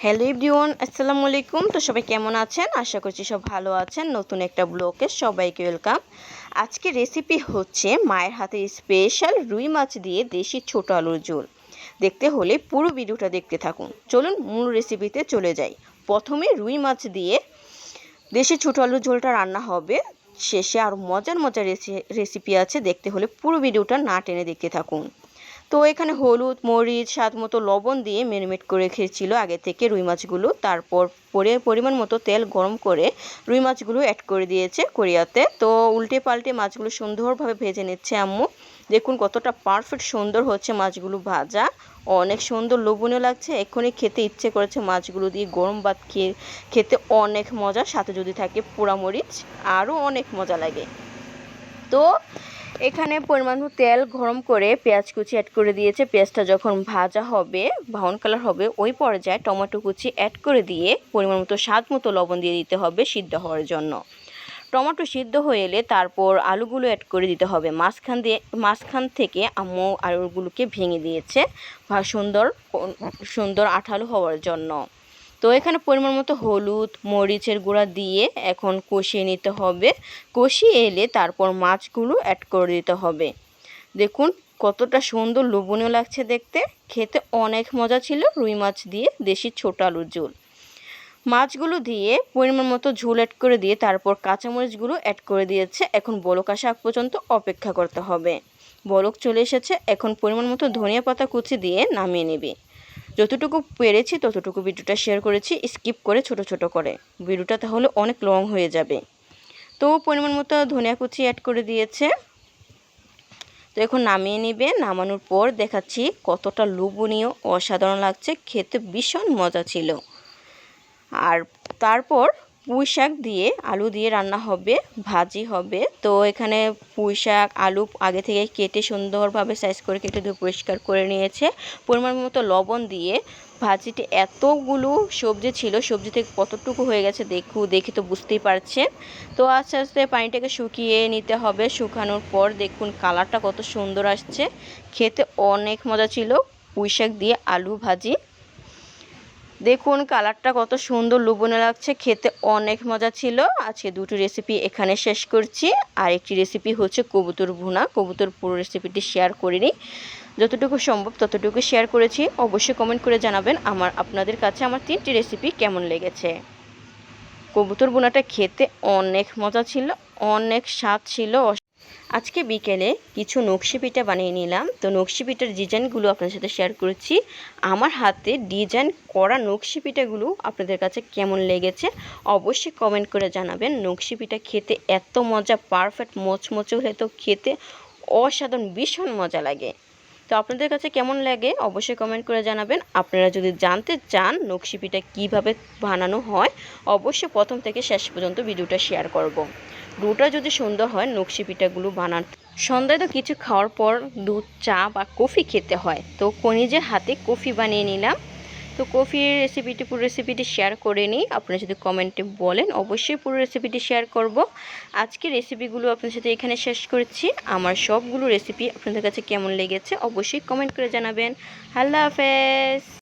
Hello everyone, আসসালামু আলাইকুম। তো সবাই কেমন আছেন? আশা করছি সব ভালো আছেন। নতুন একটা ব্লগে সবাইকে ওয়েলকাম। আজকে রেসিপি হচ্ছে মায়ের হাতের স্পেশাল রুই মাছ দিয়ে দেশি ছোট আলুর ঝোল। দেখতে হলে পুরো ভিডিওটা দেখতে থাকুন। চলুন মূল রেসিপিতে চলে যাই। প্রথমে রুই মাছ দিয়ে দেশি ছোট আলুর ঝোলটা রান্না হবে। শেষে আর মজার মজার রেসিপি আছে, দেখতে হলে পুরো ভিডিওটা না টেনে দেখতে থাকুন। তো এখানে হলুদ, মরিচ, স্বাদ মতো লবণ দিয়ে ম্যারিনেট করে রেখেছিল আগে থেকে রুই মাছগুলো। তারপর পরিমাণ মতো তেল গরম করে রুই মাছগুলো অ্যাড করে দিয়েছে কড়াইতে। তো উল্টে পাল্টে মাছগুলো সুন্দরভাবে ভেজে নিচ্ছে আম্মু। দেখুন কতটা পারফেক্ট সুন্দর হচ্ছে মাছগুলো ভাজা, অনেক সুন্দর লোভনীয় লাগছে। এক্ষুনি খেতে ইচ্ছে করেছে মাছগুলো দিয়ে গরম ভাত খেতে অনেক মজা, সাথে যদি থাকে পোড়ামরিচ আরও অনেক মজা লাগে। তো এখানে পরিমাণ মতো তেল গরম করে পেঁয়াজ কুচি অ্যাড করে দিয়েছে। পেঁয়াজটা যখন ভাজা হবে, ব্রাউন কালার হবে, ওই পর্যায়ে টমেটো কুচি অ্যাড করে দিয়ে পরিমাণ মতো স্বাদ মতো লবণ দিয়ে দিতে হবে সিদ্ধ হওয়ার জন্য। টমেটো সিদ্ধ হয়ে এলে তারপর আলুগুলো অ্যাড করে দিতে হবে। মাঝখান থেকে আম্মু আলুগুলোকে ভেঙে দিয়েছে সুন্দর আঠালো হওয়ার জন্য। তো এখানে পরিমাণ মতো হলুদ, মরিচের গুঁড়া দিয়ে এখন কষিয়ে নিতে হবে। কষিয়ে এলে তারপর মাছগুলো অ্যাড করে দিতে হবে। দেখুন কতটা সুন্দর লোভনীয় লাগছে দেখতে, খেতে অনেক মজা ছিল রুই মাছ দিয়ে দেশি ছোট আলুর ঝোল। মাছগুলো দিয়ে পরিমাণ মতো ঝোল অ্যাড করে দিয়ে তারপর কাঁচামরিচগুলো অ্যাড করে দিয়েছে। এখন বলক আসা আগ পর্যন্ত অপেক্ষা করতে হবে। বলক চলে এসেছে, এখন পরিমাণ মতো ধনিয়া পাতা কুচি দিয়ে নামিয়ে নেবে। যতটুকু পেরেছি ততটুকু ভিডিওটা শেয়ার করেছি, স্কিপ করে ছোট ছোট করে। ভিডিওটা তাহলে অনেক লং হয়ে যাবে। তো পরিমাণ মতো ধনিয়া কুচি অ্যাড করে দিয়েছে। তো এখন নামিয়ে নেবে। নামানোর পর দেখাচ্ছি কতটা লোভনীয়, অসাধারণ লাগছে, খেতে ভীষণ মজা ছিল। আর তারপর পুঁই শাক দিয়ে আলু দিয়ে রান্না হবে, ভাজি হবে। তো এখানে পুঁই শাক আলু আগে থেকে কেটে সুন্দরভাবে সাইজ করে কেটে ধুয়ে পরিষ্কার করে নিয়েছে। পরিমাণ মতো লবণ দিয়ে ভাজিতে এতগুলো সবজি ছিল, সবজি থেকে কতটুকু হয়ে গেছে দেখে তো বুঝতেই পারছেন। তো আস্তে আস্তে পানিটাকে শুকিয়ে নিতে হবে। শুকানোর পর দেখুন কালারটা কত সুন্দর আসছে, খেতে অনেক মজা ছিল পুঁই শাক দিয়ে আলু ভাজি। দেখুন কালারটা কত সুন্দর লোভনীয় লাগছে, খেতে অনেক মজা ছিল। আজকে দুটো রেসিপি এখানে শেষ করছি। আর একটি রেসিপি হচ্ছে কবুতর ভুনা। কবুতর পুরো রেসিপিটি শেয়ার করিনি, যতটুকু সম্ভব ততটুকু শেয়ার করেছি। অবশ্যই কমেন্ট করে জানাবেন আপনাদের কাছে আমার 3টি রেসিপি কেমন লেগেছে। কবুতর ভুনাটা খেতে অনেক মজা ছিল, অনেক স্বাদ ছিল। আজকে বিকেলে কিছু নকশি পিঠা বানিয়ে নিলাম। তো নকশি পিঠার ডিজাইনগুলো আপনাদের সাথে শেয়ার করেছি। আমার হাতে ডিজাইন করা নকশি পিঠাগুলো আপনাদের কাছে কেমন লেগেছে অবশ্যই কমেন্ট করে জানাবেন। নকশি পিঠা খেতে এত মজা, পারফেক্ট মোচমোচে হলে তো খেতে অসাধারণ ভীষণ মজা লাগে। তো আপনাদের কাছে কেমন লাগে অবশ্যই কমেন্ট করে জানাবেন। আপনারা যদি জানতে চান নকশি পিঠা কীভাবে বানানো হয় অবশ্যই প্রথম থেকে শেষ পর্যন্ত ভিডিওটা শেয়ার করব। ডোটা যদি সুন্দর হয় নকশি পিঠাগুলো সন্ধ্যায় তো কিছু খাওয়ার পর দুধ, চা বা কফি খেতে হয়। তো নিজের হাতে কফি বানিয়ে নিলাম। তো কফির পুরো রেসিপিটি শেয়ার করে নিই। আপনারা যদি কমেন্টে বলেন অবশ্যই পুরো রেসিপিটি শেয়ার করব। আজকে রেসিপিগুলো আপনাদের সাথে এখানে শেষ করছি। আমার সবগুলো রেসিপি আপনাদের কাছে কেমন লেগেছে অবশ্যই কমেন্ট করে জানাবেন। আল্লাহ হাফেজ।